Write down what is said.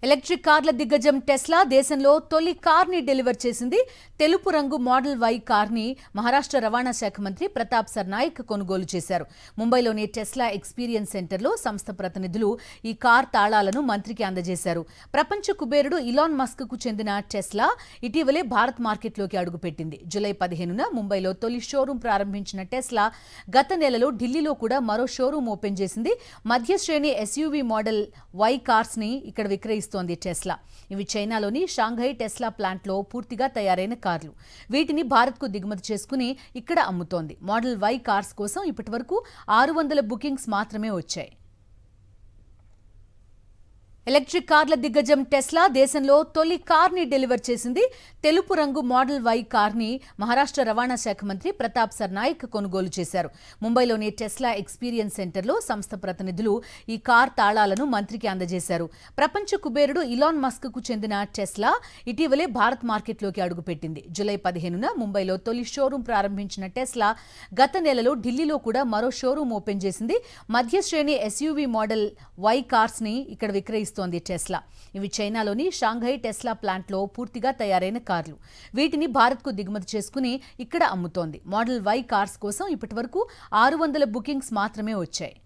Electric కార్ల దిగ్గజం Tesla దేశంలో తొలి కార్ని డెలివర్ చేసింది. తెలుపు రంగు మోడల్ వై కార్ని మహారాష్ట్ర రవాణా శాఖ మంత్రి ప్రతాప్ సర్నాయక్ కొనుగోలు చేశారు. ముంబైలోని టెస్లా ఎక్స్పీరియన్స్ సెంటర్లో సంస్థ ప్రతినిధులు ఈ కార్ తాళాలను మంత్రికి అందజేశారు. ప్రపంచ కుబేరుడు ఇలాన్ మస్క్ కు చెందిన టెస్లా ఇటీవలే భారత్ మార్కెట్లోకి అడుగుపెట్టింది. జూలై 15న ముంబైలో తొలి షోరూం ప్రారంభించిన టెస్లా గత నెలలో ఢిల్లీలో కూడా మరో షోరూం ఓపెన్ చేసింది. మధ్య శ్రేణి ఎస్యూవీ మోడల్ వై కార్స్ ని ఇక్కడ విక్రయిస్తోంది టెస్లా. ఇవి చైనాలోని షాంఘై టెస్లా ప్లాంట్లో పూర్తిగా తయారైన కార్లు. వీటిని భారత్కు దిగుమతి చేసుకుని ఇక్కడ అమ్ముతోంది. మోడల్ వై కార్స్ కోసం ఇప్పటివరకు 600 బుకింగ్స్ మాత్రమే వచ్చాయి. ఎలక్ట్రిక్ కార్ల దిగ్గజం టెస్లా దేశంలో తొలి కార్ని డెలివర్ చేసింది. తెలుపు రంగు మోడల్ వై కార్ని మహారాష్ట్ర రవాణా శాఖ మంత్రి ప్రతాప్ సర్నాయక్ కొనుగోలు చేశారు. ముంబైలోని టెస్లా ఎక్స్పీరియన్స్ సెంటర్లో సంస్థ ప్రతినిధులు ఈ కార్ తాళాలను మంత్రికి అందజేశారు. ప్రపంచ కుబేరుడు ఇలాన్ మస్క్ కు చెందిన టెస్లా ఇటీవలే భారత్ మార్కెట్లోకి అడుగుపెట్టింది. జూలై 15న ముంబైలో తొలి షోరూం ప్రారంభించిన టెస్లా గత నెలలో ఢిల్లీలో కూడా మరో షోరూం ఓపెన్ చేసింది. మధ్య శ్రేణి ఎస్యూవీ మోడల్ వై కార్స్ ని ఇక్కడ విక్రయిస్తోంది టెస్లా. ఇవి చైనాలోని షాంఘై టెస్లా ప్లాంట్లో పూర్తిగా తయారైన కార్లు. వీటిని భారత్కు దిగుమతి చేసుకుని ఇక్కడ అమ్ముతోంది. మోడల్ వై కార్స్ కోసం ఇప్పటివరకు 600 బుకింగ్స్ మాత్రమే వచ్చాయి.